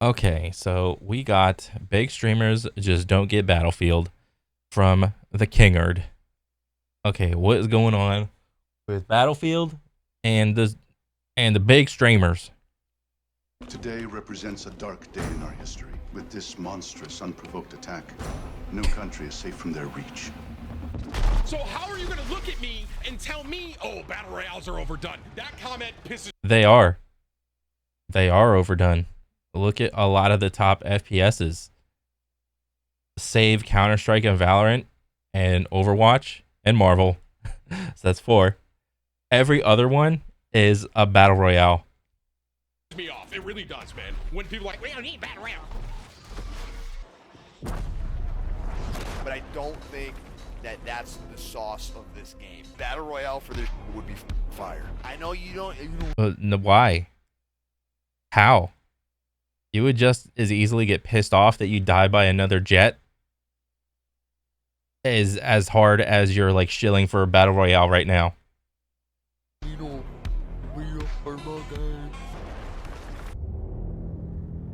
Okay, so we got big streamers just don't get Battlefield from the Kingard. Okay, what is going on with Battlefield and the big streamers? Today represents a dark day in our history. With this monstrous, unprovoked attack, no country is safe from their reach. So how are you going to look at me and tell me, oh, battle royales are overdone? That comment pisses. They are. They are overdone. Look at a lot of the top FPSs. Save Counter-Strike and Valorant and Overwatch and Marvel. So that's 4. Every other one is a battle royale. Me off. It really does, man. When people are like, we don't need battle royale. But I don't think that that's the sauce of this game. Battle Royale for this would be fire. I know you don't. Why? How? You would just as easily get pissed off that you die by another jet as hard as you're like shilling for a battle royale right now. It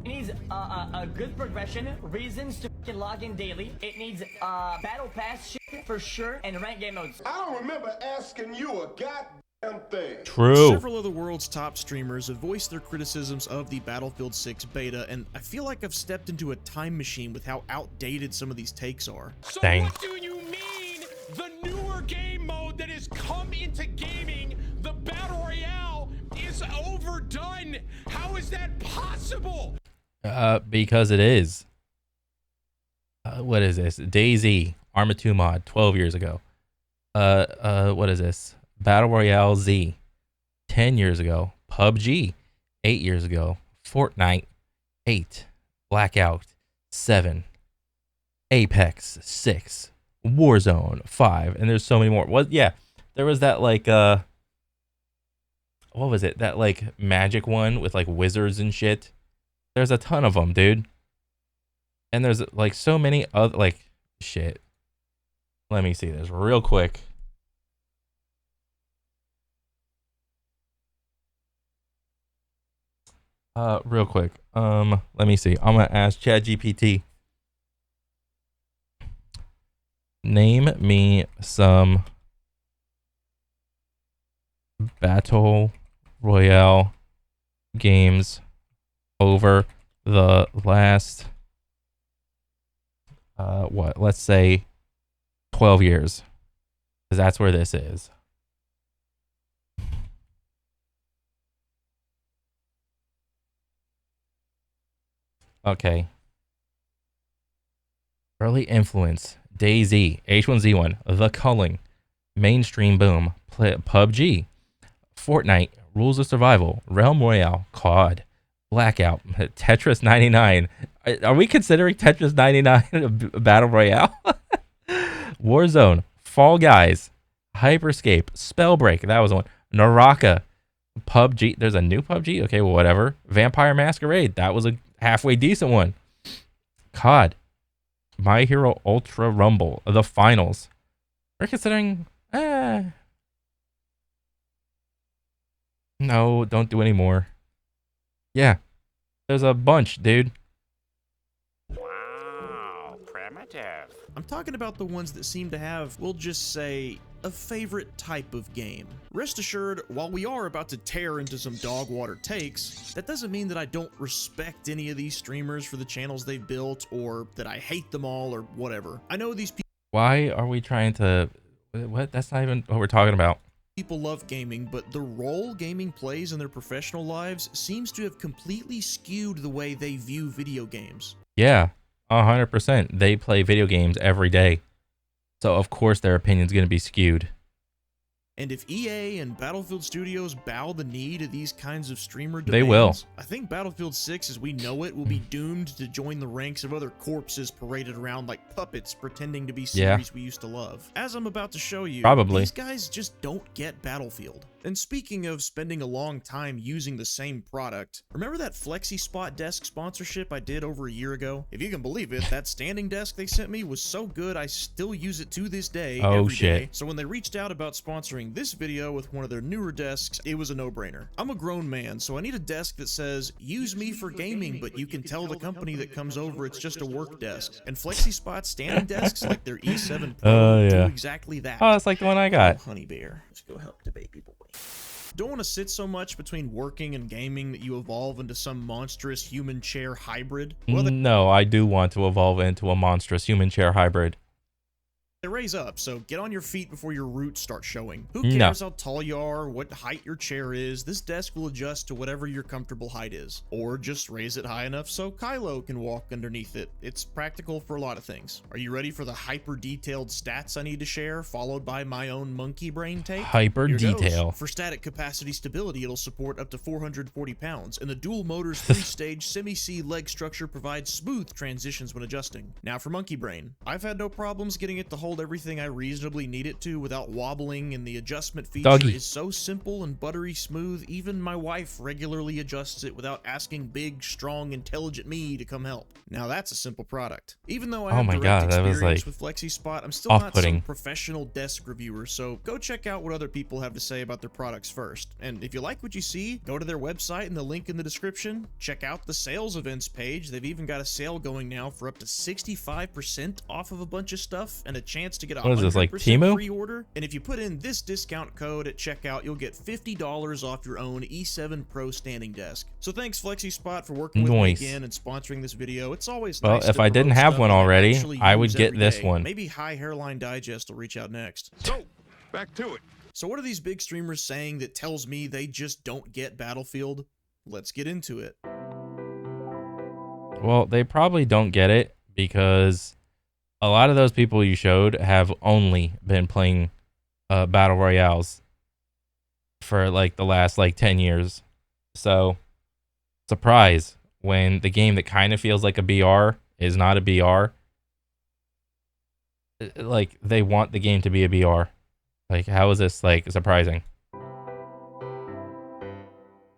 needs a good progression, reasons to log in daily. It needs battle pass shit for sure, and rank game modes. I don't remember asking you a goddamn thing. True. Several of the world's top streamers have voiced their criticisms of the Battlefield 6 beta, and I feel like I've stepped into a time machine with how outdated some of these takes are. So Dang. what do you mean the newer game mode that has come into gaming, the battle royale, is overdone? How is that possible? Because it is. What is this? DayZ Arma 2 mod 12 years ago. What is this? Battle Royale Z 10 years ago. PUBG 8 years ago. Fortnite 8. Blackout 7. Apex 6. Warzone 5. And there's so many more. What? Yeah, there was that like what was it? That like magic one with like wizards and shit. There's a ton of them, dude. And there's like so many other like shit. Let me see this real quick. Real quick. Let me see. I'm gonna ask ChatGPT. Name me some battle royale games over the last let's say 12 years, because that's where this is. Okay. Early influence: DayZ, H1Z1, The Culling, Mainstream Boom, PUBG, Fortnite, Rules of Survival, Realm Royale, COD, Blackout, Tetris 99. Are we considering Tetris 99 a battle royale? Warzone, Fall Guys, Hyperscape, Spellbreak, that was one. Naraka, PUBG. There's a new PUBG? Okay, well, whatever. Vampire Masquerade, that was a halfway decent one. COD, My Hero Ultra Rumble, the finals. We're considering no, don't do any more. Yeah, there's a bunch, dude. Wow, primitive. I'm talking about the ones that seem to have, we'll just say, a favorite type of game. Rest assured, while we are about to tear into some dog water takes, that doesn't mean that I don't respect any of these streamers for the channels they've built, or that I hate them all, or whatever. I know these Why are we trying to... What? That's not even what we're talking about. people love gaming, but the role gaming plays in their professional lives seems to have completely skewed the way they view video games. Yeah, 100%. They play video games every day. So, of course, their opinion's going to be skewed. And if EA and Battlefield Studios bow the knee to these kinds of streamer demands, They will. I think Battlefield 6 as we know it will be doomed to join the ranks of other corpses paraded around like puppets pretending to be series we used to love. As I'm about to show you, Probably. these guys just don't get Battlefield. And speaking of spending a long time using the same product, remember that Flexispot desk sponsorship I did over a year ago? If you can believe it, that standing desk they sent me was so good I still use it to this day every day. So when they reached out about sponsoring this video with one of their newer desks, it was a no-brainer. I'm a grown man, so I need a desk that says, use me for gaming, but you can tell the company that comes over it's just a work desk. And Flexispot standing desks like their E7 Pro do exactly that. Oh, it's like the one I got. Oh, honey bear. Let's go help the baby boy. Don't want to sit so much between working and gaming that you evolve into some monstrous human chair hybrid? Well, No, I do want to evolve into a monstrous human chair hybrid. they raise up, so get on your feet before your roots start showing. Who cares how tall you are, what height your chair is? This desk will adjust to whatever your comfortable height is. Or just raise it high enough so Kylo can walk underneath it. It's practical for a lot of things. Are you ready for the hyper-detailed stats I need to share, followed by my own monkey brain take? Hyper Here detail. goes. For static capacity stability, it'll support up to 440 pounds, and the dual motor's 3-stage semi-C leg structure provides smooth transitions when adjusting. Now for monkey brain. I've had no problems getting it to hold everything I reasonably need it to without wobbling, and the adjustment feature is so simple and buttery smooth, even my wife regularly adjusts it without asking big, strong, intelligent me to come help. Now that's a simple product. Even though I have direct experience with Flexispot, I'm still not some professional desk reviewer, so go check out what other people have to say about their products first. And if you like what you see, go to their website in the link in the description, check out the sales events page. They've even got a sale going now for up to 65% off of a bunch of stuff and a chance to get a 100% free order. And if you put in this discount code at checkout, you'll get $50 off your own E7 Pro standing desk. So thanks Flexispot for working with me again and sponsoring this video. It's always nice. Well, if I didn't have one already, I would get this one. Maybe High Hairline Digest will reach out next. So, back to it. So what are these big streamers saying that tells me they just don't get Battlefield? Let's get into it. Well, they probably don't get it because a lot of those people you showed have only been playing battle royales for like the last 10 years. So, surprise when the game that kind of feels like a BR is not a BR. Like, they want the game to be a BR. Like, how is this surprising?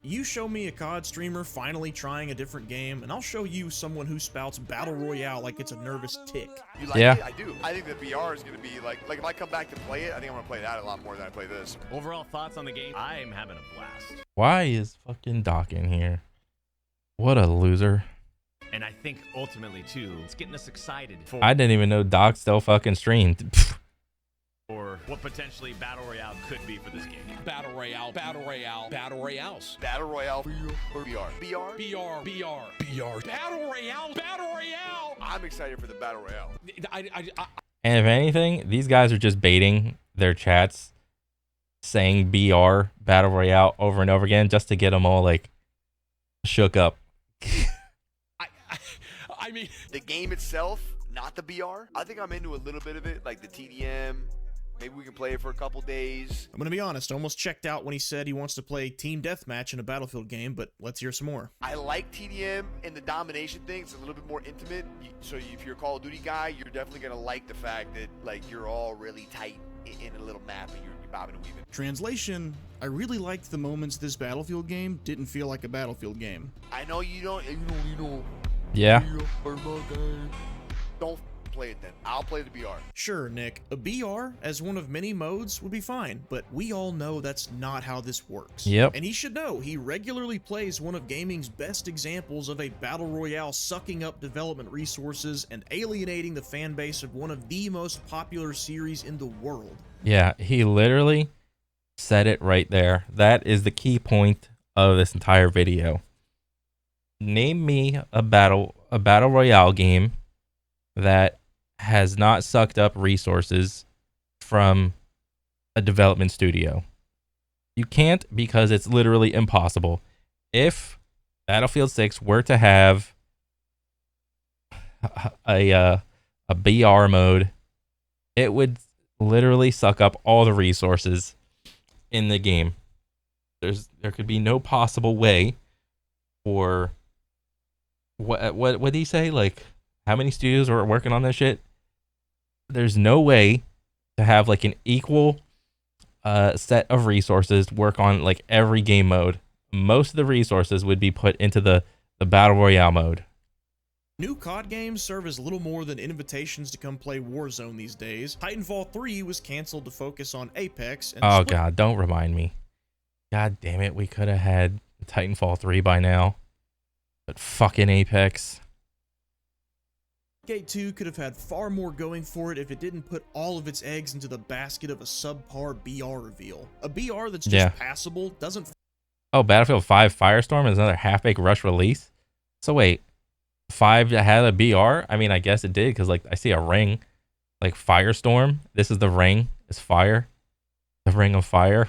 You show me a COD streamer finally trying a different game, and I'll show you someone who spouts Battle Royale like it's a nervous tick. You like it? I do. I think the BR is going to be like if I come back to play it, I think I'm going to play that a lot more than I play this. Overall thoughts on the game? I'm having a blast. Why is fucking Doc in here? What a loser. And I think ultimately, too, it's getting us excited for... I didn't even know Doc still fucking streamed. Or what potentially Battle Royale could be for this game. Battle Royale, Battle Royale, Battle Royales. Battle Royale or BR? BR? BR. Battle Royale, Battle Royale. I'm excited for the Battle Royale. And if anything, these guys are just baiting their chats, saying BR, Battle Royale, over and over again, just to get them all, shook up. I mean... The game itself, not the BR. I think I'm into a little bit of it, like the TDM. Maybe we can play it for a couple days. I'm gonna be honest, I almost checked out when he said he wants to play Team Deathmatch in a Battlefield game, but let's hear some more. I like TDM and the domination thing. It's a little bit more intimate. So if you're a Call of Duty guy, you're definitely gonna like the fact that you're all really tight in a little map and you're bobbing and weaving. Translation, I really liked the moments this Battlefield game didn't feel like a Battlefield game. I know you don't. Yeah. Don't play it then. I'll play the BR. Sure, Nick. A BR as one of many modes would be fine, but we all know that's not how this works. Yep. And he should know, he regularly plays one of gaming's best examples of a battle royale sucking up development resources and alienating the fan base of one of the most popular series in the world. Yeah, he literally said it right there. That is the key point of this entire video. Name me a battle royale game that has not sucked up resources from a development studio. You can't, because it's literally impossible. If Battlefield 6 were to have a BR mode, it would literally suck up all the resources in the game. There could be no possible way for what did he say? How many studios are working on this shit? There's no way to have an equal set of resources to work on like every game mode, most of the resources would be put into the battle royale mode. New COD games serve as little more than invitations to come play Warzone these days. Titanfall 3 was canceled to focus on Apex. And Oh god, don't remind me. God damn it, we could have had Titanfall 3 by now. But fucking Apex. Gate 2 could have had far more going for it if it didn't put all of its eggs into the basket of a subpar BR reveal. A BR that's just passable doesn't... Oh, Battlefield 5 Firestorm is another half-baked rush release? So wait, 5 had a BR? I mean, I guess it did, because like I see a ring. Like Firestorm, this is the ring, it's fire. The ring of fire.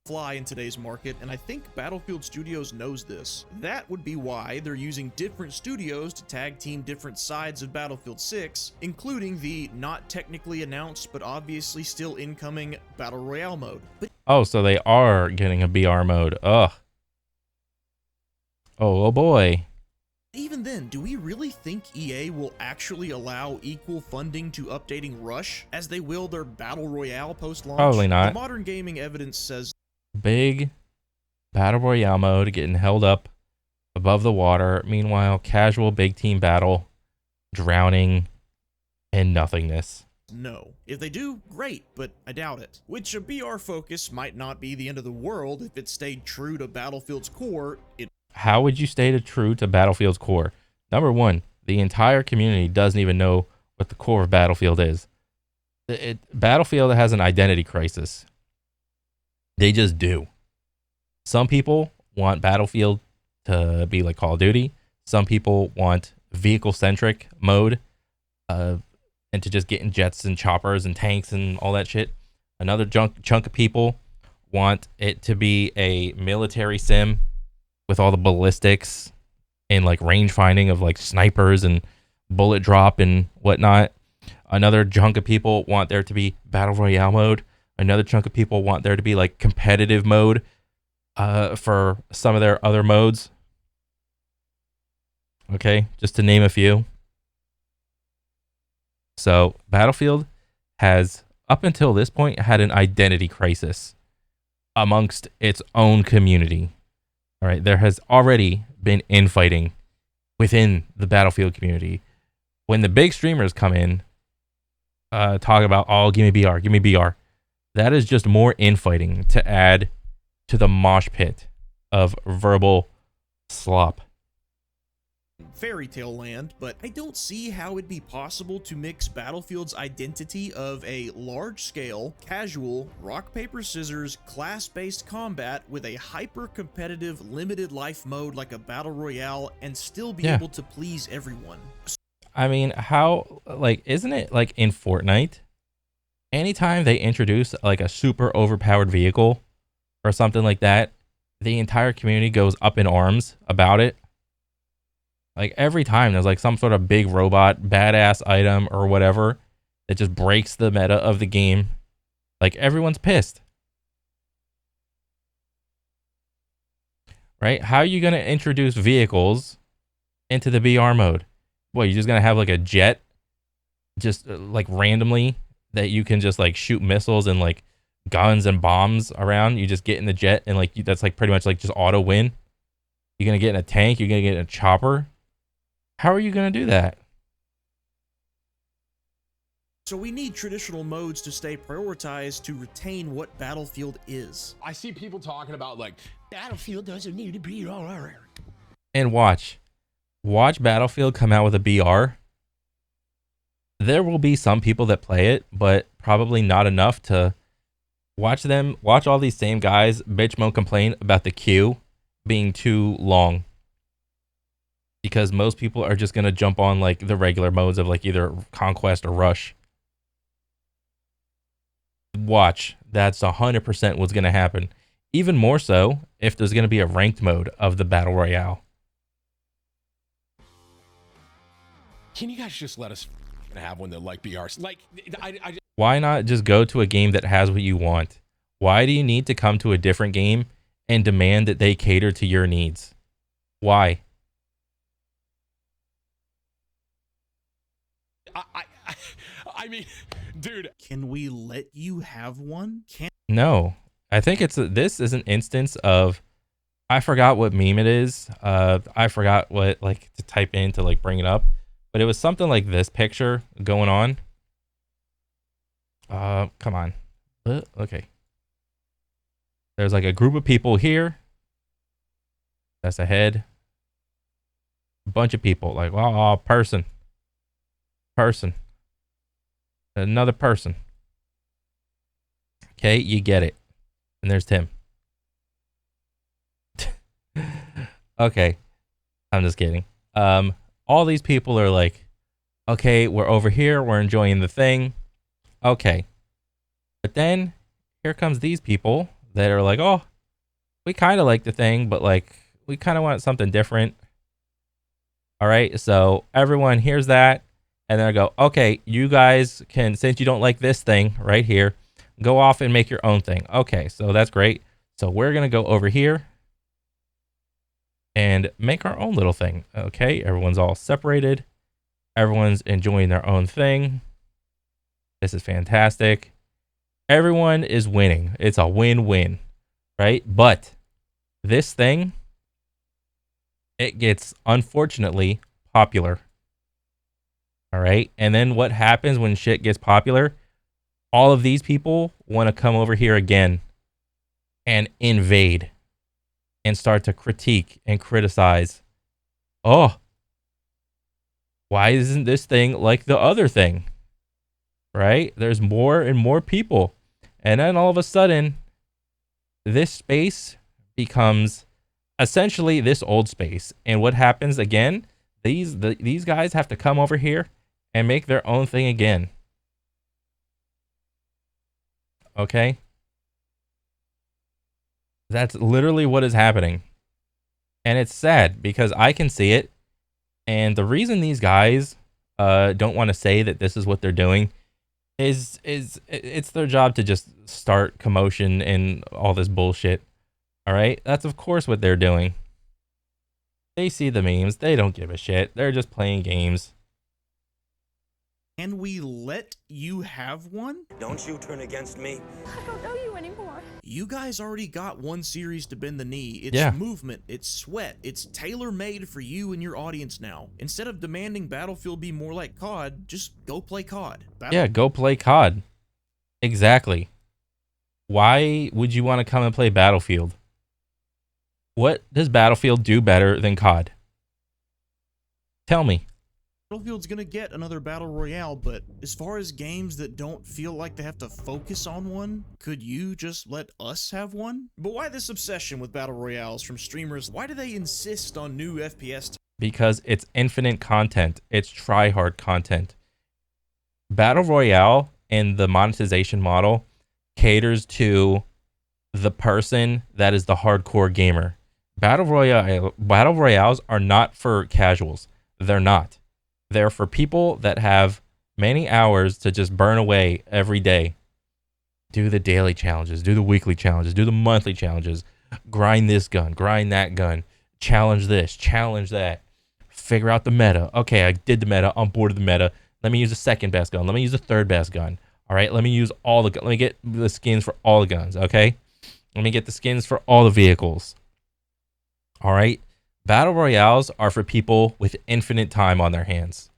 Fly in today's market, and I think Battlefield Studios knows this. That would be why they're using different studios to tag team different sides of Battlefield 6, including the not technically announced but obviously still incoming Battle Royale mode. But oh, so they are getting a BR mode. Ugh. Oh boy. even then, do we really think EA will actually allow equal funding to updating Rush as they will their Battle Royale post-launch? Probably not. The modern gaming evidence says Big battle royale mode getting held up above the water. Meanwhile, casual big team battle, drowning in nothingness. no. If they do, great, but I doubt it. Which a BR focus might not be the end of the world if it stayed true to Battlefield's core. How would you stay true to Battlefield's core? Number one, the entire community doesn't even know what the core of Battlefield is. Battlefield has an identity crisis. They just do. Some people want Battlefield to be like Call of Duty. Some people want vehicle-centric mode and to just get in jets and choppers and tanks and all that shit. Another chunk of people want it to be a military sim with all the ballistics and like range finding of like snipers and bullet drop and whatnot. Another chunk of people want there to be battle royale mode. Another chunk of people want there to be like competitive mode for some of their other modes. Okay, just to name a few. So Battlefield has, up until this point, had an identity crisis amongst its own community. All right, there has already been infighting within the Battlefield community. When the big streamers come in, talk about, oh, give me BR, give me BR. That is just more infighting to add to the mosh pit of verbal slop. Fairy tale land, but I don't see how it'd be possible to mix Battlefield's identity of a large-scale, casual, rock-paper-scissors, class-based combat with a hyper-competitive, limited-life mode like a Battle Royale and still be able to please everyone. I mean, how, like, isn't it like in Fortnite? Anytime they introduce like a super overpowered vehicle or something like that, the entire community goes up in arms about it. Like every time there's like some sort of big robot, badass item or whatever that just breaks the meta of the game, like everyone's pissed. Right? How are you going to introduce vehicles into the BR mode? What, you're just going to have like a jet just like randomly that you can just like shoot missiles and like guns and bombs around? You just get in the jet and like that's like pretty much like just auto win. You're going to get in a tank, you're going to get in a chopper. How are you going to do that? So we need traditional modes to stay prioritized to retain what Battlefield is. I see people talking about like Battlefield doesn't need to be And watch Battlefield come out with a BR. There will be some people that play it, but probably not enough to watch all these same guys bitch moan complain about the queue being too long. Because most people are just going to jump on like the regular modes of like either Conquest or Rush. Watch, that's 100% what's going to happen. Even more so if there's going to be a ranked mode of the Battle Royale. Can you guys just let us have one that like BRs? Like, Why not just go to a game that has what you want? Why do you need to come to a different game and demand that they cater to your needs? Why? I mean, Dude, Can we let you have one? No, I think this is an instance of, I forgot what meme it is. I forgot what like to type in to like bring it up, but it was something like this picture going on. Come on. Okay. There's like a group of people here. That's a head. A bunch of people like, oh, person. Another person. Okay, you get it. And there's Tim. Okay. I'm just kidding. All these people are like, okay, we're over here, we're enjoying the thing. Okay. But then here comes these people that are like, oh, we kind of like the thing, but like we kind of want something different. All right, so everyone hears that, and then I go, okay, you guys can, since you don't like this thing right here, go off and make your own thing. Okay, so that's great. So we're gonna go over here and make our own little thing. Okay, everyone's all separated. Everyone's enjoying their own thing. This is fantastic. Everyone is winning. It's a win-win, right? But this thing, it gets, unfortunately, popular. All right. And then what happens when shit gets popular? All of these people want to come over here again and invade and start to critique and criticize. Oh, why isn't this thing like the other thing? Right? There's more and more people. And then all of a sudden, this space becomes essentially this old space. And what happens again? These guys have to come over here and make their own thing again. Okay? That's literally what is happening. And it's sad because I can see it. And the reason these guys don't want to say that this is what they're doing is it's their job to just start commotion and all this bullshit. All right? That's of course what they're doing. They see the memes. They don't give a shit. They're just playing games. Can we let you have one? Don't you turn against me. I don't know you anymore. You guys already got one series to bend the knee. It's Yeah. movement, it's sweat, it's tailor-made for you and your audience now. Instead of demanding Battlefield be more like COD, just go play COD. Yeah, go play COD. Exactly. Why would you want to come and play Battlefield? What does Battlefield do better than COD? Tell me. Battlefield's gonna get another Battle Royale, but as far as games that don't feel like they have to focus on one, could you just let us have one? But why this obsession with Battle Royales from streamers? Why do they insist on new FPS? Because it's infinite content. It's try-hard content. Battle Royale and the monetization model caters to the person that is the hardcore gamer. Battle Royales are not for casuals. They're not. They're for people that have many hours to just burn away every day. Do the daily challenges, do the weekly challenges, do the monthly challenges, grind this gun, grind that gun, challenge this, challenge that, figure out the meta. Okay, I did the meta, I'm bored of the meta. Let me use the second best gun. Let me use the third best gun. All right, let me use all the, let me get the skins for all the guns, okay? Let me get the skins for all the vehicles. All right? Battle Royales are for people with infinite time on their hands.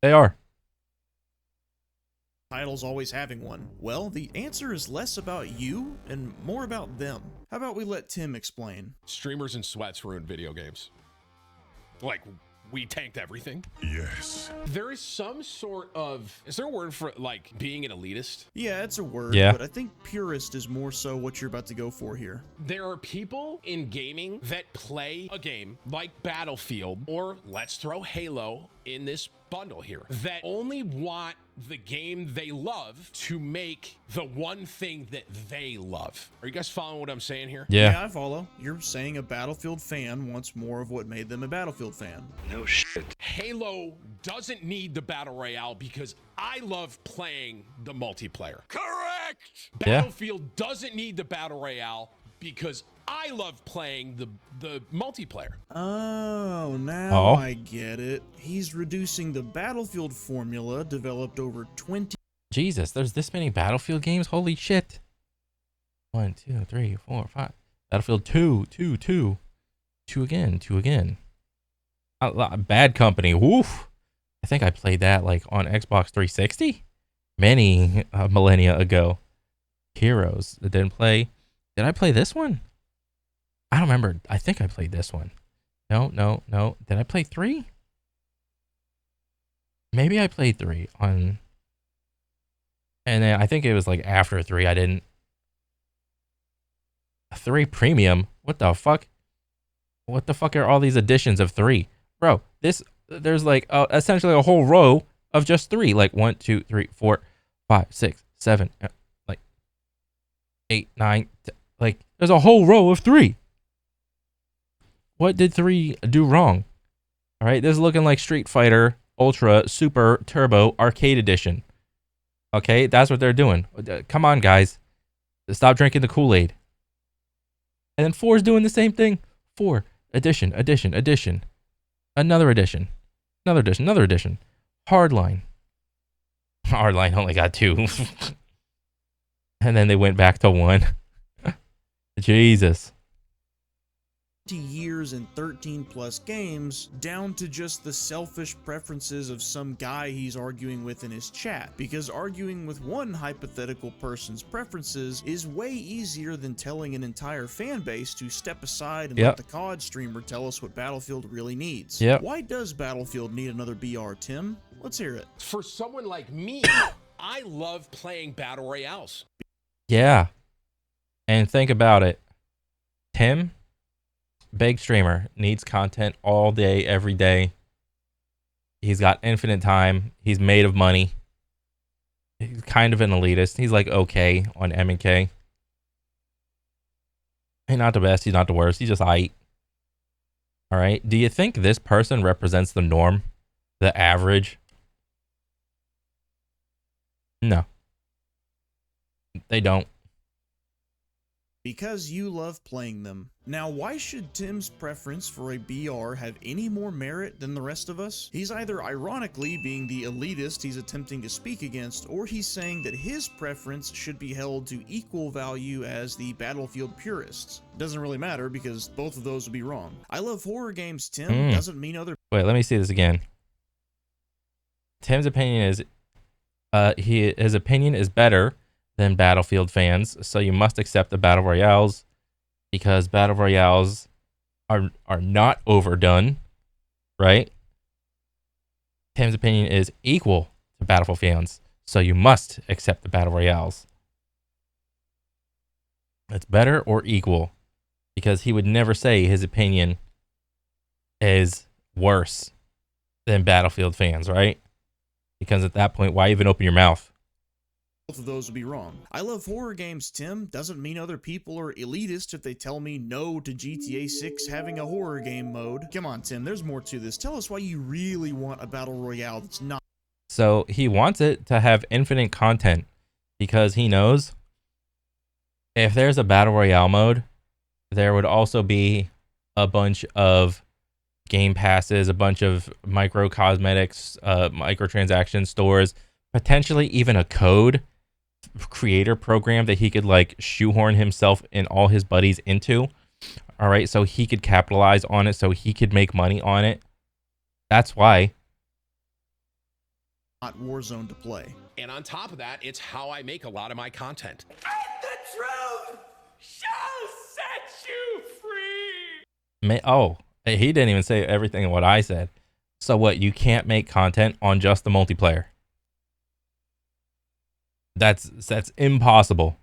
They are. Titles always having one. Well, the answer is less about you and more about them. How about we let Tim explain? streamers and sweats ruin video games. Like, we tanked everything. Yes. There is some sort of, is there a word for like being an elitist? Yeah, it's a word, Yeah. but I think purist is more so what you're about to go for here. There are people in gaming that play a game like Battlefield, or let's throw Halo in this bundle here, that only want the game they love to make the one thing that they love. Are you guys following what I'm saying here? Yeah. I follow. You're saying a Battlefield fan wants more of what made them a Battlefield fan. No shit. Halo doesn't need the Battle Royale because I love playing the multiplayer. Correct! Yeah. Battlefield doesn't need the Battle Royale because I love playing the multiplayer. Oh, now Oh. I get it. He's reducing the Battlefield formula developed over 20 Jesus, there's this many Battlefield games? Holy shit. 1, 2, 3, 4, 5. Battlefield 2, 2, 2. 2 again, 2 again. Bad Company, woof. I think I played that like on Xbox 360 many millennia ago. Heroes, I didn't play. Did I play this one? I don't remember. I think I played this one. No. Did I play 3? Maybe I played 3 on... And then I think it was like after 3, I didn't. 3 premium? What the fuck? What the fuck are all these editions of 3? Bro, there's like essentially a whole row of just 3. Like 1, 2, 3, 4, 5, 6, 7, like 8, 9. Like there's a whole row of 3. What did 3 do wrong? All right, this is looking like Street Fighter Ultra Super Turbo Arcade Edition. Okay, that's what they're doing. Come on, guys. Stop drinking the Kool-Aid. And then 4 is doing the same thing. 4, edition. Another edition. Hardline. Hardline only got 2. And then they went back to 1. Jesus. years and 13 plus games down to just the selfish preferences of some guy he's arguing with in his chat, because arguing with one hypothetical person's preferences is way easier than telling an entire fan base to step aside and let the COD streamer tell us what Battlefield really needs. Why does Battlefield need another BR, Tim? Let's hear it. For someone like me, I love playing battle royales. Yeah. And think about it. Tim, big streamer, needs content all day, every day. He's got infinite time. He's made of money. He's kind of an elitist. He's like okay on M&K. He's not the best. He's not the worst. He's just aight. All right. Do you think this person represents the norm? The average? No. They don't. Because you love playing them. Now, why should Tim's preference for a BR have any more merit than the rest of us? He's either ironically being the elitist he's attempting to speak against, or he's saying that his preference should be held to equal value as the Battlefield purists. Doesn't really matter, because both of those would be wrong. I love horror games, Tim. Doesn't mean other... Wait, let me see this again. Tim's opinion is... his opinion is better than Battlefield fans, so you must accept the Battle Royales because Battle Royales are not overdone, right? Tim's opinion is equal to Battlefield fans, so you must accept the Battle Royales. It's better or equal, because he would never say his opinion is worse than Battlefield fans, right? Because at that point, why even open your mouth? Both of those would be wrong. I love horror games, Tim. Doesn't mean other people are elitist if they tell me no to GTA 6 having a horror game mode. Come on, Tim, there's more to this. Tell us why you really want a battle royale that's not... So he wants it to have infinite content because he knows if there's a battle royale mode, there would also be a bunch of game passes, a bunch of micro cosmetics, microtransaction stores, potentially even a code creator program that he could like shoehorn himself and all his buddies into. All right, so he could capitalize on it, so he could make money on it. That's why. Not Warzone to play. And on top of that, it's how I make a lot of my content. And the truth shall set you free. Oh, he didn't even say everything of what I said. So what, you can't make content on just the multiplayer? That's impossible.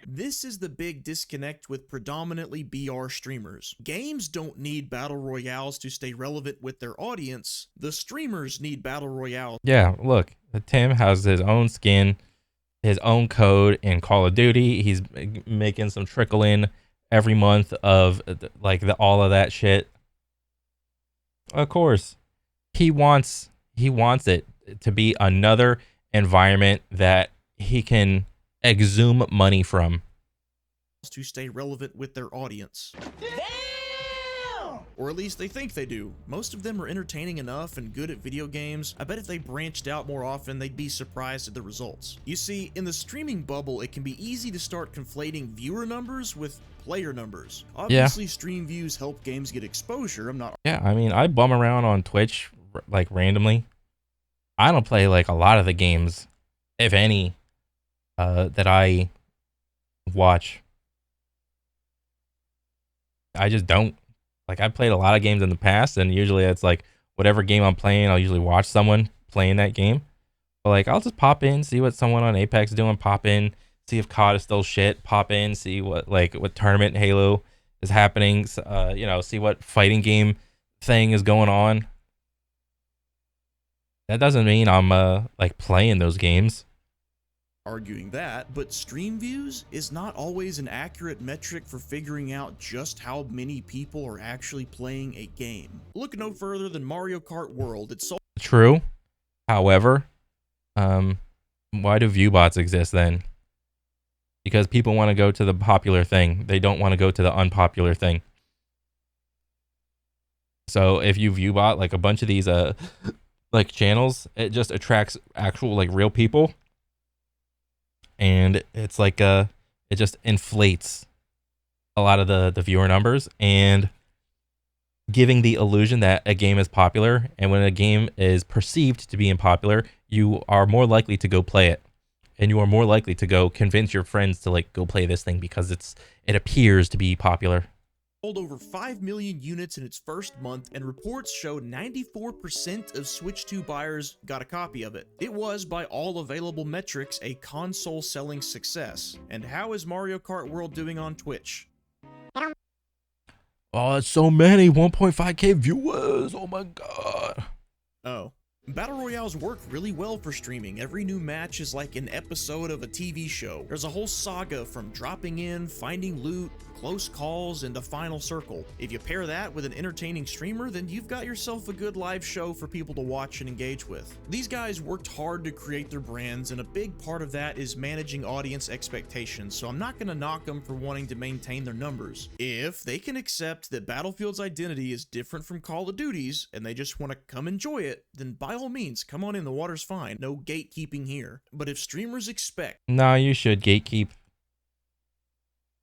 This is the big disconnect with predominantly BR streamers. Games don't need battle royales to stay relevant with their audience. The streamers need battle royales. Yeah, look, Tim has his own skin, his own code in Call of Duty. He's making some trickle in every month of like all of that shit. Of course, he wants it to be another environment that he can exhume money from. to stay relevant with their audience. Or at least they think they do. Most of them are entertaining enough and good at video games. I bet if they branched out more often, they'd be surprised at the results. You see, in the streaming bubble, it can be easy to start conflating viewer numbers with player numbers. Obviously, stream views help games get exposure. Yeah, I mean, I bum around on Twitch, like, randomly. I don't play, like, a lot of the games, if any, that I watch. I just don't. Like, I've played a lot of games in the past, and usually it's like whatever game I'm playing, I'll usually watch someone playing that game. But like, I'll just pop in, see what someone on Apex is doing, pop in, see if COD is still shit, pop in, see what tournament Halo is happening, you know, see what fighting game thing is going on. That doesn't mean I'm like playing those games. Arguing that, but stream views is not always an accurate metric for figuring out just how many people are actually playing a game. Look no further than Mario Kart World. It's so true. However, why do view bots exist then? Because people want to go to the popular thing. They don't want to go to the unpopular thing. So if you view bot like a bunch of these like channels, it just attracts actual like real people. And it's like it just inflates a lot of the viewer numbers and giving the illusion that a game is popular. And when a game is perceived to be unpopular, you are more likely to go play it, and you are more likely to go convince your friends to like go play this thing because it appears to be popular. Sold over 5 million units in its first month, and reports show 94% of Switch 2 buyers got a copy of it. It was, by all available metrics, a console selling success. And how is Mario Kart World doing on Twitch? Oh, it's so many 1.5k viewers. Oh my god. Oh. Battle Royales work really well for streaming. Every new match is like an episode of a TV show. There's a whole saga from dropping in, finding loot, close calls, and the final circle. If you pair that with an entertaining streamer, then you've got yourself a good live show for people to watch and engage with. These guys worked hard to create their brands, and a big part of that is managing audience expectations, so I'm not going to knock them for wanting to maintain their numbers. If they can accept that Battlefield's identity is different from Call of Duty's, and they just want to come enjoy it, then by all means, come on in, the water's fine. No gatekeeping here. But if streamers expect... No, you should gatekeep.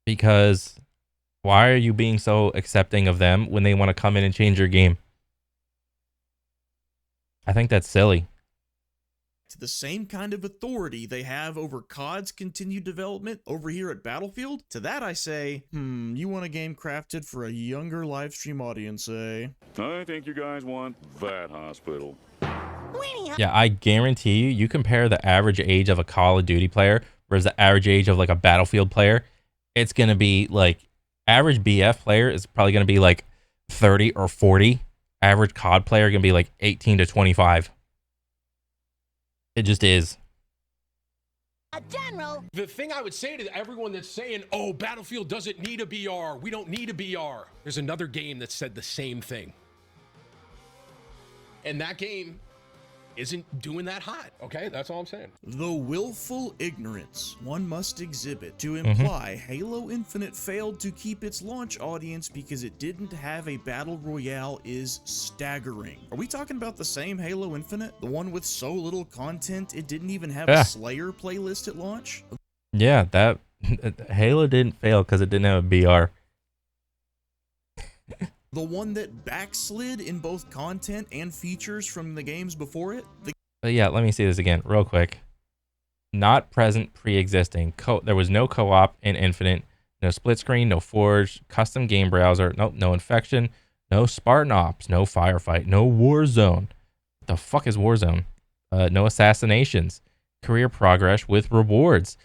Because why are you being so accepting of them when they want to come in and change your game? I think that's silly. To the same kind of authority they have over COD's continued development over here at Battlefield, to that I say, you want a game crafted for a younger live stream audience, eh? I think you guys want that hospital. Yeah, I guarantee you compare the average age of a Call of Duty player versus the average age of like a Battlefield player, it's going to be like, average BF player is probably going to be like 30 or 40. Average COD player going to be like 18 to 25. It just is. General. The thing I would say to everyone that's saying, oh, Battlefield doesn't need a BR, we don't need a BR. There's another game that said the same thing. And that game isn't doing that hot. Okay, that's all I'm saying. The willful ignorance one must exhibit to imply Halo Infinite failed to keep its launch audience because it didn't have a battle royale is staggering. Are we talking about the same Halo Infinite? The one with so little content it didn't even have a Slayer playlist at launch? Yeah, that Halo didn't fail because it didn't have a BR. The one that backslid in both content and features from the games before it? But yeah, let me see this again real quick. Not present, pre-existing. There was no co-op in Infinite, no split screen, no Forge, custom game browser, nope, no infection, no Spartan Ops, no Firefight, no Warzone. What the fuck is Warzone? No assassinations, career progress with rewards.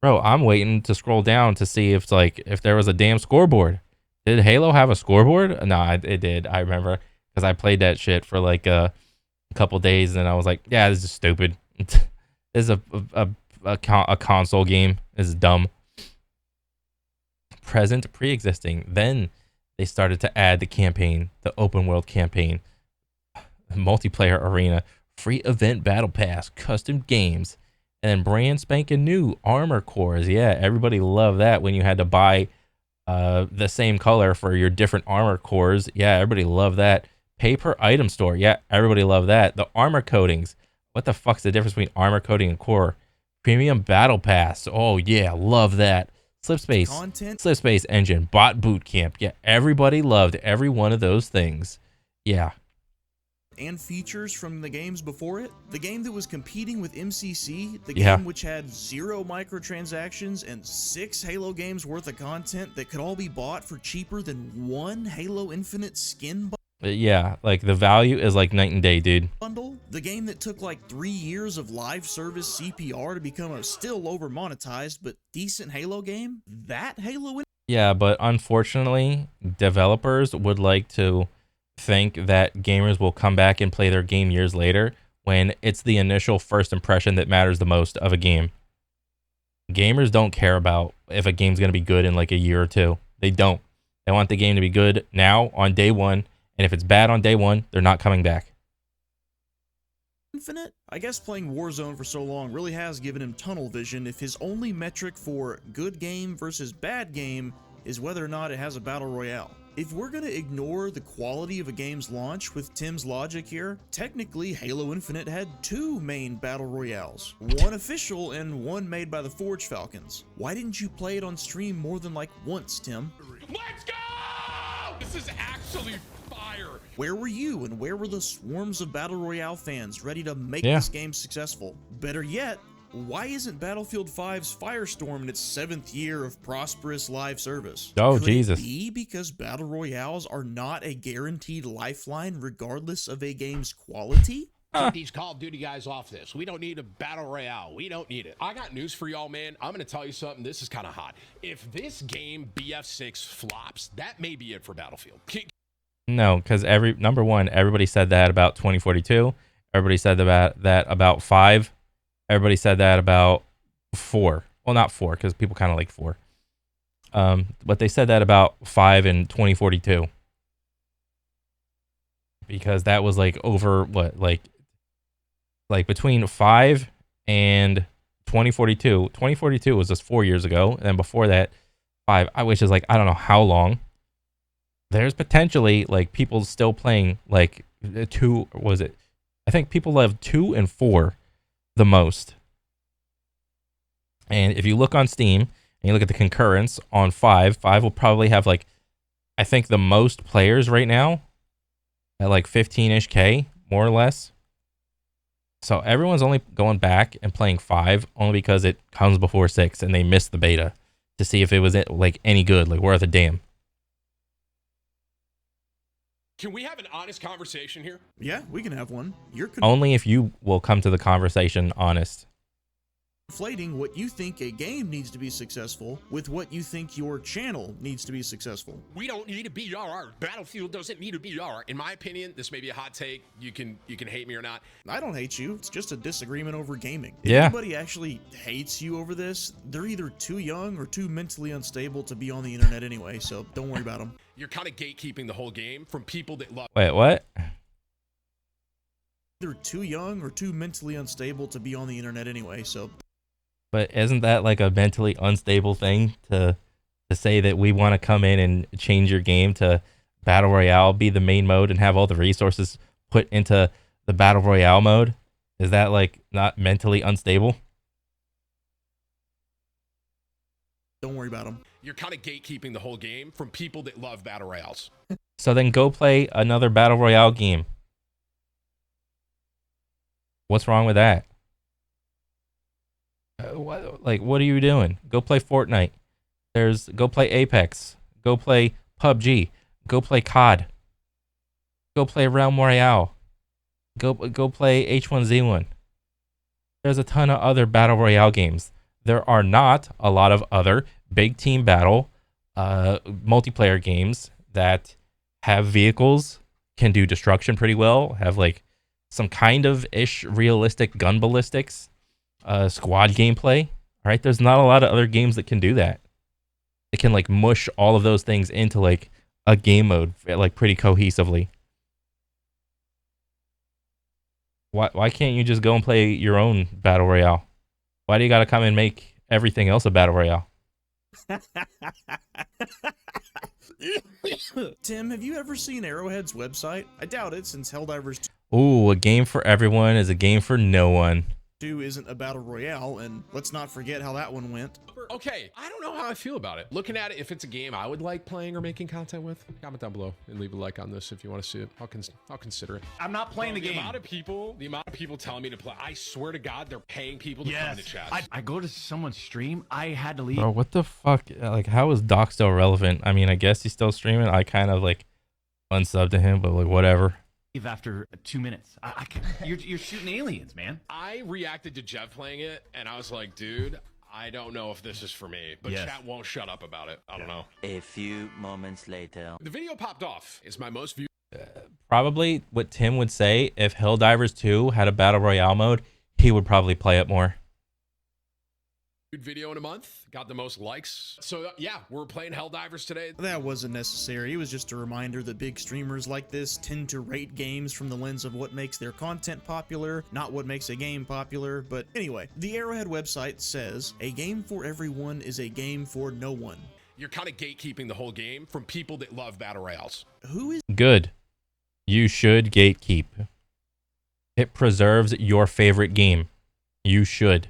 Bro, I'm waiting to scroll down to see if there was a damn scoreboard. Did Halo have a scoreboard? No, it did. I remember because I played that shit for like a couple days and I was like, yeah, this is stupid. This is a console game. This is dumb. Present, pre-existing. Then they started to add the campaign, the open world campaign, multiplayer arena, free event battle pass, custom games. And then brand spanking new armor cores. Yeah, everybody loved that when you had to buy the same color for your different armor cores. Yeah, everybody loved that. Pay per item store. Yeah, everybody loved that. The armor coatings. What the fuck's the difference between armor coating and core? Premium battle pass. Oh yeah, love that. Slipspace. Content. Slipspace engine. Bot boot camp. Yeah, everybody loved every one of those things. Yeah. And features from the games before it. The game that was competing with MCC, the Yeah. game which had 0 microtransactions and 6 Halo games worth of content that could all be bought for cheaper than 1 Halo Infinite skin Yeah, like the value is like night and day, dude. bundle. The game that took like 3 years of live service CPR to become a still over monetized but decent Halo game. That Halo Yeah, but unfortunately, developers would like to think that gamers will come back and play their game years later when it's the initial first impression that matters the most of a game. Gamers don't care about if a game's going to be good in like a year or two. They don't. They want the game to be good now on day one, and if it's bad on day one, they're not coming back. Infinite? I guess playing Warzone for so long really has given him tunnel vision if his only metric for good game versus bad game is whether or not it has a battle royale. If we're gonna ignore the quality of a game's launch with Tim's logic here, technically Halo Infinite had 2 main battle royales, one official and one made by the Forge Falcons. Why didn't you play it on stream more than like once, Tim? Let's go! This is actually fire. Where were you and where were the swarms of Battle Royale fans ready to make Yeah. this game successful? Better yet, why isn't Battlefield 5's Firestorm in its 7th year of prosperous live service? Oh, Could Jesus. it be because Battle Royales are not a guaranteed lifeline regardless of a game's quality? Get these Call of Duty guys off this. We don't need a battle royale. We don't need it. I got news for y'all, man. I'm going to tell you something. This is kind of hot. If this game BF6 flops, that may be it for Battlefield. No, because number one, everybody said that about 2042. Everybody said that about 5. Everybody said that about 4. Well, not 4, because people kind of like 4. But they said that about 5 in 2042. Because that was like over what, like between 5 and 2042. 2042 was just 4 years ago, and then before that, 5. Which is like I don't know how long. There's potentially like people still playing like 2. Was it? I think people love 2 and 4 the most. And if you look on Steam and you look at the concurrence on 5 will probably have like I think the most players right now at like 15-ish K, more or less. So everyone's only going back and playing 5 only because it comes before 6 and they missed the beta to see if it was like any good, like worth a damn. Can we have an honest conversation here? Yeah, we can have one. You're Only if you will come to the conversation honest. conflating what you think a game needs to be successful with what you think your channel needs to be successful. We don't need a BR. Battlefield doesn't need a BR. In my opinion, this may be a hot take. You can hate me or not. I don't hate you. It's just a disagreement over gaming. If Yeah. anybody actually hates you over this, they're either too young or too mentally unstable to be on the internet anyway, so don't worry about them. You're kind of gatekeeping the whole game from people that love. Wait, what? They're too young or too mentally unstable to be on the internet anyway, so But isn't that like a mentally unstable thing to say that we want to come in and change your game to Battle Royale, be the main mode, and have all the resources put into the Battle Royale mode? Is that like not mentally unstable? don't worry about them. You're kind of gatekeeping the whole game from people that love battle royales. So then go play another Battle Royale game. What's wrong with that? What are you doing? Go play Fortnite. Go play Apex. Go play PUBG. Go play COD. Go play Realm Royale. Go play H1Z1. There's a ton of other Battle Royale games. There are not a lot of other big team battle multiplayer games that have vehicles, can do destruction pretty well, have like some kind of ish realistic gun ballistics, squad gameplay. All right, there's not a lot of other games that can do that. It can like mush all of those things into like a game mode like pretty cohesively. Why can't you just go and play your own Battle Royale? Why do you got to come and make everything else a battle royale? Tim, have you ever seen Arrowhead's website? I doubt it, since Helldivers Ooh, a game for everyone is a game for no one. 2 isn't a battle royale, and let's not forget how that one went. Okay, I don't know how I feel about it. Looking at it, if it's a game I would like playing or making content with, comment down below and leave a like on this if you want to see it. I'll consider it. I'm not playing the game. The amount of people telling me to play, I swear to God, they're paying people to come into chat. I go to someone's stream. I had to leave. Bro, what the fuck? Like, how is Doc still relevant? I mean, I guess he's still streaming. I kind of like unsubbed to him, but like whatever. After 2 minutes. You're shooting aliens, man. I reacted to Jeff playing it, and I was like, dude, I don't know if this is for me, but chat won't shut up about it. I don't know. A few moments later. The video popped off. It's my most viewed. Probably what Tim would say, if Helldivers 2 had a battle royale mode, he would probably play it more. Video in a month, got the most likes. So yeah, we're playing Helldivers today. That wasn't necessary. It was just a reminder that big streamers like this tend to rate games from the lens of what makes their content popular, not what makes a game popular. But anyway, the Arrowhead website says, a game for everyone is a game for no one. You're kind of gatekeeping the whole game from people that love battle royales. Who is good? You should gatekeep. It preserves your favorite game. You should.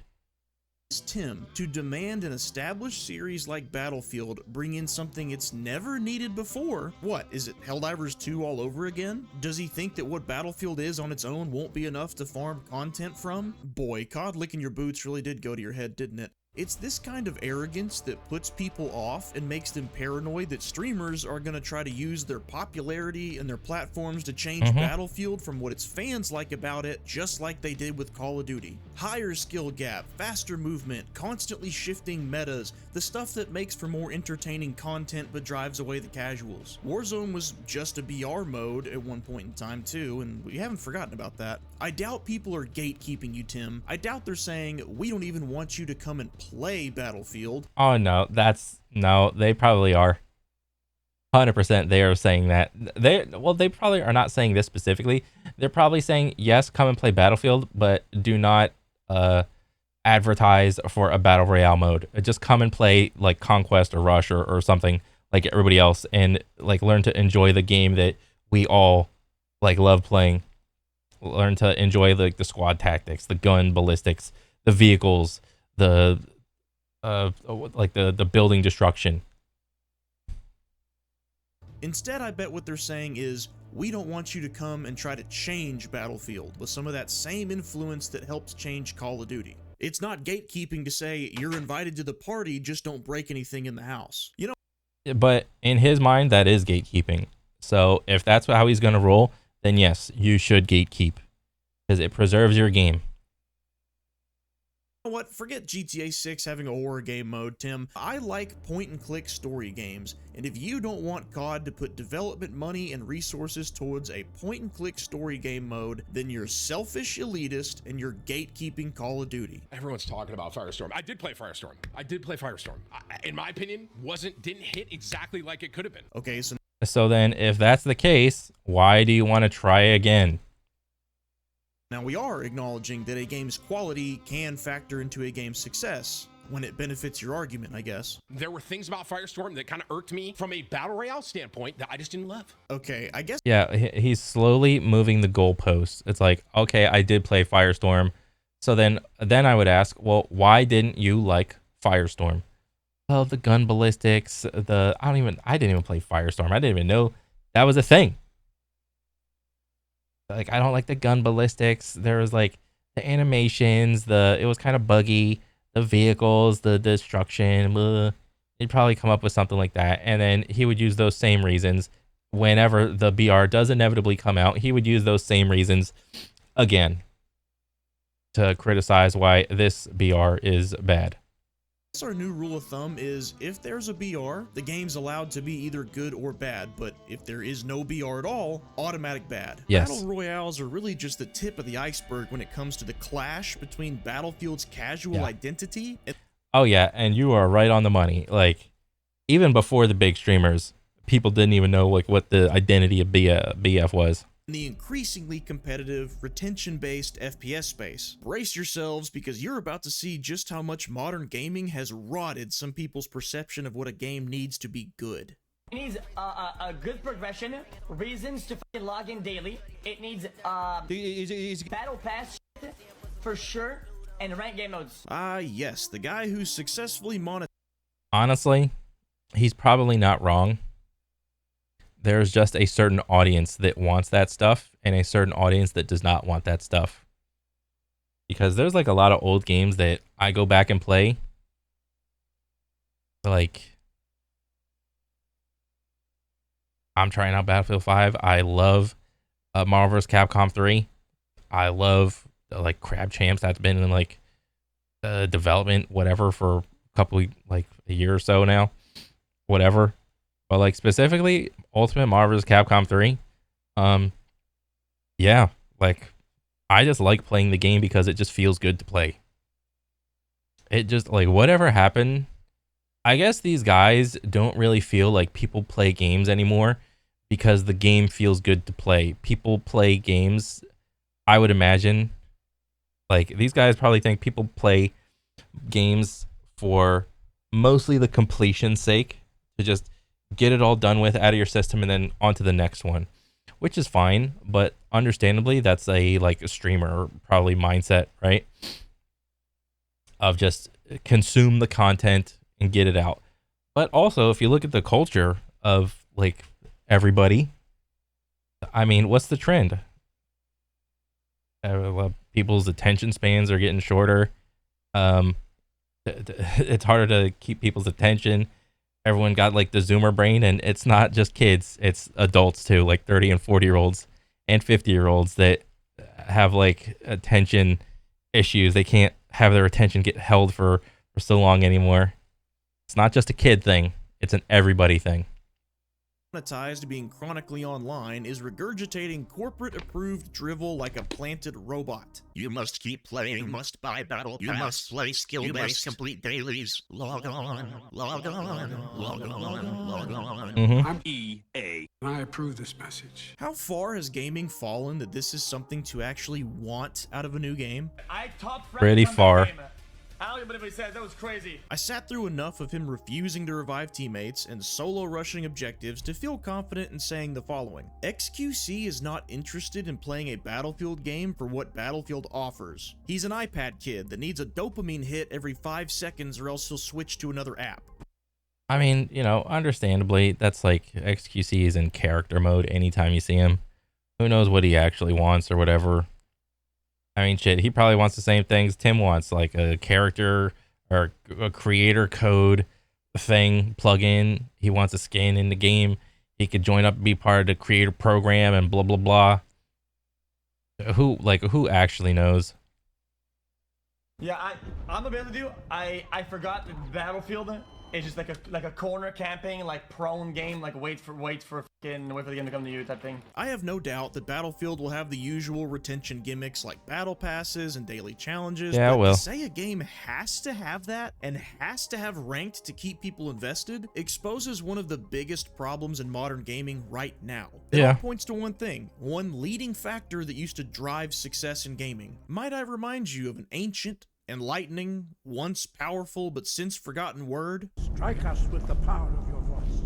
Tim to demand an established series like Battlefield bring in something it's never needed before? What, is it Helldivers 2 all over again? Does he think that what Battlefield is on its own won't be enough to farm content from? Boy, COD licking your boots really did go to your head, didn't it? It's this kind of arrogance that puts people off and makes them paranoid that streamers are going to try to use their popularity and their platforms to change Battlefield from what its fans like about it, just like they did with Call of Duty. Higher skill gap, faster movement, constantly shifting metas, the stuff that makes for more entertaining content but drives away the casuals. Warzone was just a BR mode at one point in time too, and we haven't forgotten about that. I doubt people are gatekeeping you, Tim. I doubt they're saying, we don't even want you to come and play Battlefield. Oh no, no, they probably are. 100% they are saying that. They probably are not saying this specifically. They're probably saying, yes, come and play Battlefield, but do not advertise for a battle royale mode. Just come and play like Conquest or Rush or something like everybody else, and like learn to enjoy the game that we all like love playing. Learn to enjoy like the squad tactics, the gun ballistics, the vehicles, the building destruction. Instead, I bet what they're saying is, we don't want you to come and try to change Battlefield with some of that same influence that helps change Call of Duty. It's not gatekeeping to say, you're invited to the party, just don't break anything in the house. You know? But in his mind, that is gatekeeping. So if that's how he's going to roll, then yes, you should gatekeep, because it preserves your game. You know what? Forget GTA 6 having a horror game mode, Tim. I like point-and-click story games, and if you don't want COD to put development money and resources towards a point-and-click story game mode, then you're selfish elitist and you're gatekeeping Call of Duty. Everyone's talking about Firestorm. I did play Firestorm. In my opinion, didn't hit exactly like it could have been. Okay, so then if that's the case, why do you want to try again? Now, we are acknowledging that a game's quality can factor into a game's success when it benefits your argument, I guess. There were things about Firestorm that kind of irked me from a battle royale standpoint that I just didn't love. Okay, I guess. Yeah, he's slowly moving the goalposts. It's like, okay, I did play Firestorm. So then I would ask, well, why didn't you like Firestorm? Well, the gun ballistics, I didn't even play Firestorm. I didn't even know that was a thing. Like, I don't like the gun ballistics. There was like the animations, it was kind of buggy, the vehicles, the destruction. Blah. He'd probably come up with something like that. And then he would use those same reasons whenever the BR does inevitably come out. He would use those same reasons again to criticize why this BR is bad. Our new rule of thumb is, if there's a BR, the game's allowed to be either good or bad, but if there is no BR at all, automatic bad. Yes. Battle Royales are really just the tip of the iceberg when it comes to the clash between Battlefield's casual identity and... Oh yeah, and you are right on the money. Like, even before the big streamers, people didn't even know like what the identity of BF was. in the increasingly competitive, retention-based FPS space. Brace yourselves, because you're about to see just how much modern gaming has rotted some people's perception of what a game needs to be good. It needs a good progression, reasons to fucking log in daily. It needs battle pass shit, for sure, and rank game modes. Yes, the guy who successfully monetized. Honestly, he's probably not wrong. There's just a certain audience that wants that stuff and a certain audience that does not want that stuff. Because there's like a lot of old games that I go back and play. Like, I'm trying out Battlefield 5. I love Marvel vs. Capcom 3. I love like Crab Champs. That's been in like development, whatever, for a couple, like a year or so now. Whatever. But like specifically Ultimate Marvel vs. Capcom 3. Yeah, like I just like playing the game because it just feels good to play. It just, like, whatever happened, I guess these guys don't really feel like people play games anymore because the game feels good to play. People play games, I would imagine, like these guys probably think people play games for mostly the completion's sake, to just get it all done with out of your system and then on to the next one, which is fine, but understandably that's a streamer probably mindset, right? Of just consume the content and get it out. But also, if you look at the culture of like everybody, I mean, what's the trend? People's attention spans are getting shorter. It's harder to keep people's attention. Everyone got like the Zoomer brain, and it's not just kids, it's adults too, like 30 and 40-year-olds and 50-year-olds that have like attention issues. They can't have their attention get held for so long anymore. It's not just a kid thing, it's an everybody thing. Monetized being chronically online is regurgitating corporate-approved drivel like a planted robot. You must keep playing, you must buy battle pass, you must play skill-based, complete dailies, log on, log on, log on, log on. I'm EA, and I approve this message. How far has gaming fallen that this is something to actually want out of a new game? Pretty far. I don't even said that was crazy. I sat through enough of him refusing to revive teammates and solo rushing objectives to feel confident in saying the following. XQC is not interested in playing a Battlefield game for what Battlefield offers. He's an iPad kid that needs a dopamine hit every 5 seconds or else he'll switch to another app. I mean, you know, understandably, that's like XQC is in character mode anytime you see him. Who knows what he actually wants or whatever. I mean, shit, he probably wants the same things Tim wants, like a character or a creator code thing plugin. He wants a skin in the game. He could join up and be part of the creator program and blah, blah, blah. Who actually knows? Yeah, I'm gonna be able to do. I forgot that Battlefield is just like a corner camping, like prone game, like wait for the game to come to you type thing. I have no doubt that Battlefield will have the usual retention gimmicks like battle passes and daily challenges. Yeah, but it will. To say a game has to have that and has to have ranked to keep people invested exposes one of the biggest problems in modern gaming right now. It all points to one thing, one leading factor that used to drive success in gaming. Might I remind you of an ancient, enlightening, once powerful but since forgotten word? Strike us with the power of your voice.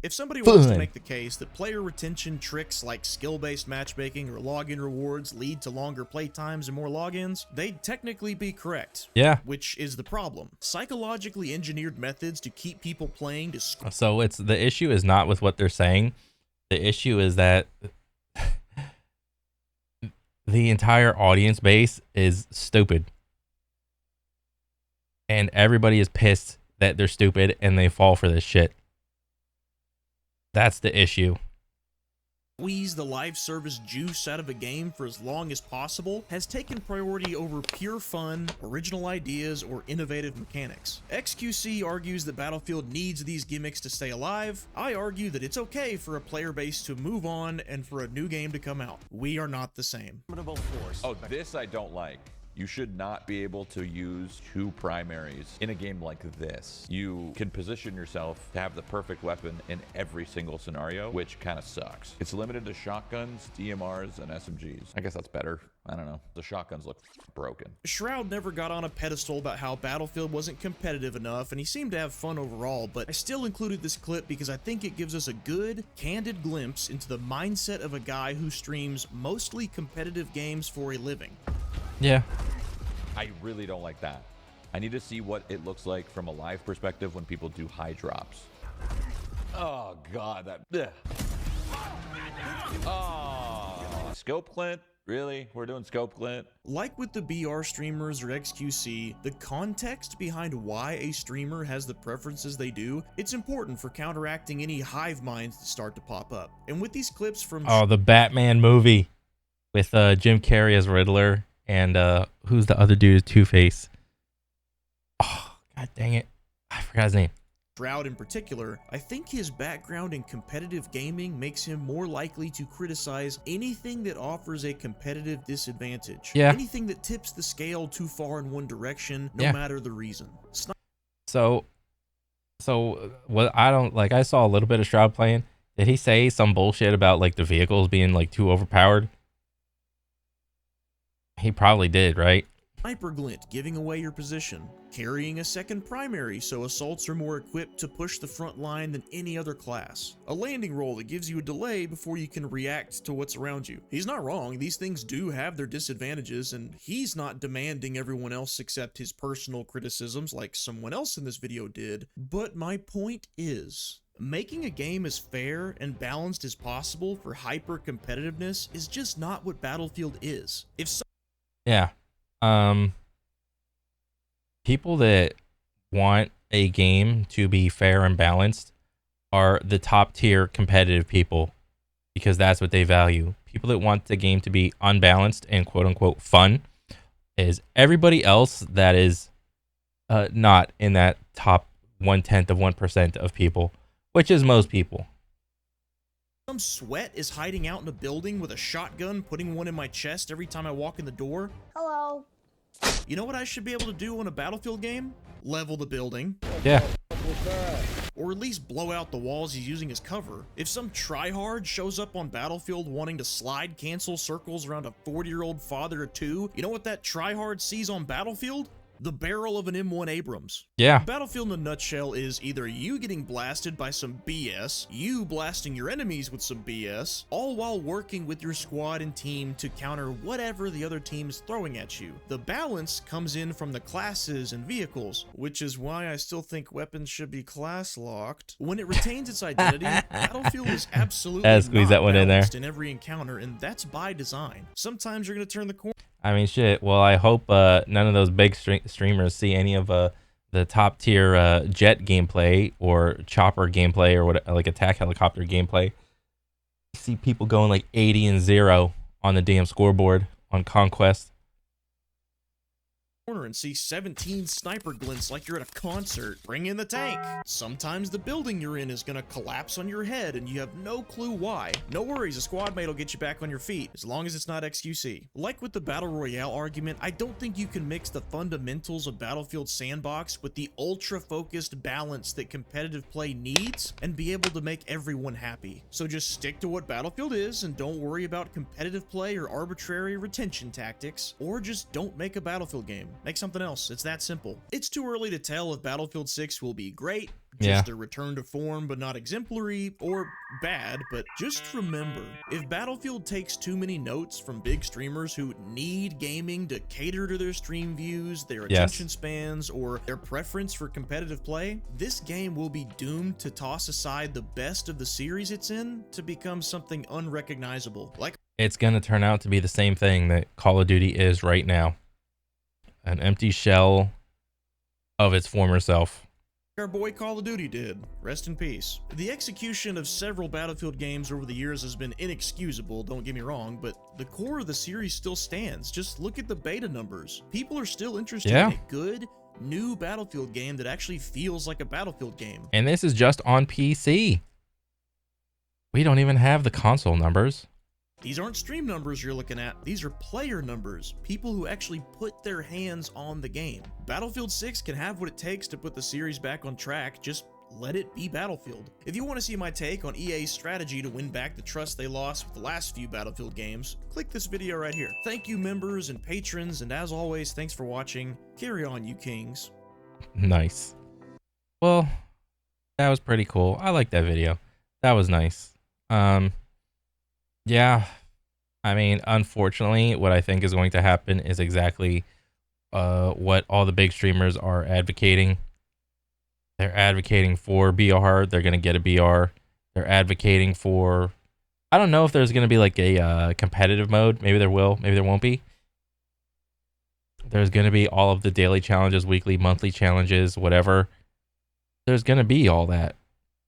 If somebody wants to make the case that player retention tricks like skill-based matchmaking or login rewards lead to longer playtimes and more logins, they'd technically be correct. Yeah. Which is the problem. Psychologically engineered methods to keep people playing to So it's the issue is not with what they're saying. The issue is that the entire audience base is stupid. And everybody is pissed that they're stupid and they fall for this shit. That's the issue. Squeeze the live service juice out of a game for as long as possible has taken priority over pure fun, original ideas, or innovative mechanics. XQC argues that Battlefield needs these gimmicks to stay alive. I argue that it's okay for a player base to move on and for a new game to come out. We are not the same. Oh, this I don't like. You should not be able to use 2 primaries in a game like this. You can position yourself to have the perfect weapon in every single scenario, which kind of sucks. It's limited to shotguns, DMRs, and SMGs. I guess that's better. I don't know. The shotguns look broken. Shroud never got on a pedestal about how Battlefield wasn't competitive enough, and he seemed to have fun overall, but I still included this clip because I think it gives us a good, candid glimpse into the mindset of a guy who streams mostly competitive games for a living. Yeah. I really don't like that. I need to see what it looks like from a live perspective when people do high drops. Oh, God. That. Oh. Scope Clint? Really? We're doing Scope Clint? Like with the BR streamers or XQC, the context behind why a streamer has the preferences they do, it's important for counteracting any hive minds that start to pop up. And with these clips from... Oh, the Batman movie with Jim Carrey as Riddler and who's the other dude, Two-Face? Oh, God dang it. I forgot his name. Shroud in particular, I think his background in competitive gaming makes him more likely to criticize anything that offers a competitive disadvantage. Yeah. Anything that tips the scale too far in one direction, no matter the reason. So what I don't like, I saw a little bit of Shroud playing. Did he say some bullshit about like the vehicles being like too overpowered? He probably did, right? Sniper glint, giving away your position. Carrying a second primary so assaults are more equipped to push the front line than any other class. A landing roll that gives you a delay before you can react to what's around you. He's not wrong, these things do have their disadvantages, and he's not demanding everyone else accept his personal criticisms like someone else in this video did. But my point is, making a game as fair and balanced as possible for hyper competitiveness is just not what Battlefield is. Yeah. People that want a game to be fair and balanced are the top tier competitive people because that's what they value. People that want the game to be unbalanced and quote unquote fun is everybody else that is not in that top 1/10 of 1% of people, which is most people. Some sweat is hiding out in a building with a shotgun, putting one in my chest every time I walk in the door. Hello. You know what I should be able to do in a Battlefield game? Level the building. Yeah. Or at least blow out the walls he's using as cover. If some tryhard shows up on Battlefield wanting to slide cancel circles around a 40-year-old father of 2, you know what that tryhard sees on Battlefield? The barrel of an M1 Abrams. Yeah. Battlefield in a nutshell is either you getting blasted by some BS, you blasting your enemies with some BS, all while working with your squad and team to counter whatever the other team's throwing at you. The balance comes in from the classes and vehicles, which is why I still think weapons should be class locked. When it retains its identity, Battlefield is absolutely squeeze that one in there. in every encounter, and that's by design. Sometimes you're going to turn the corner. I mean, shit. Well, I hope none of those big streamers see any of the top tier jet gameplay or chopper gameplay or what, like attack helicopter gameplay. I see people going like 80-0 on the damn scoreboard on Conquest. And see 17 sniper glints like you're at a concert. Bring in the tank. Sometimes the building you're in is gonna collapse on your head and you have no clue why. No worries, a squad mate will get you back on your feet, as long as it's not XQC. Like with the Battle Royale argument, I don't think you can mix the fundamentals of Battlefield Sandbox with the ultra-focused balance that competitive play needs and be able to make everyone happy. So just stick to what Battlefield is and don't worry about competitive play or arbitrary retention tactics, or just don't make a Battlefield game. Make something else. It's that simple. It's too early to tell if Battlefield 6 will be great, just a return to form but not exemplary, or bad, but just remember, if Battlefield takes too many notes from big streamers who need gaming to cater to their stream views, their attention spans, or their preference for competitive play, this game will be doomed to toss aside the best of the series it's in to become something unrecognizable. It's gonna turn out to be the same thing that Call of Duty is right now. An empty shell of its former self. Our boy Call of Duty did. Rest in peace. The execution of several Battlefield games over the years has been inexcusable, don't get me wrong, but the core of the series still stands. Just look at the beta numbers. People are still interested in a good, new Battlefield game that actually feels like a Battlefield game. And this is just on PC. We don't even have the console numbers. These aren't stream numbers you're looking at, these are player numbers, people who actually put their hands on the game. Battlefield 6 can have what it takes to put the series back on track, just let it be Battlefield. If you want to see my take on EA's strategy to win back the trust they lost with the last few Battlefield games, click this video right here. Thank you members and patrons, and as always, thanks for watching. Carry on, you kings. Nice. Well, that was pretty cool. I like that video. That was nice. Yeah, I mean, unfortunately, what I think is going to happen is exactly what all the big streamers are advocating. They're advocating for BR. They're going to get a BR. They're advocating for... I don't know if there's going to be like a competitive mode. Maybe there will. Maybe there won't be. There's going to be all of the daily challenges, weekly, monthly challenges, whatever. There's going to be all that.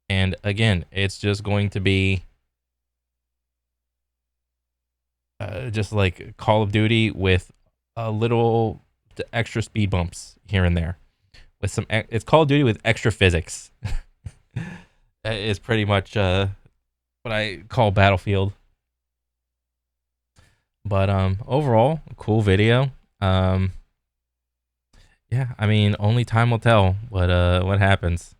And again, it's just going to be just like Call of Duty with a little extra speed bumps here and there. With some, it's Call of Duty with extra physics. That is pretty much what I call Battlefield. But overall, cool video. Yeah, I mean, only time will tell what happens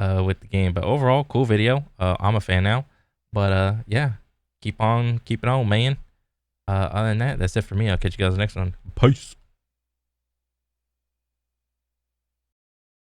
with the game. But overall, cool video. I'm a fan now. But yeah, keep on keeping on, man. Other than that, that's it for me. I'll catch you guys next one. Peace.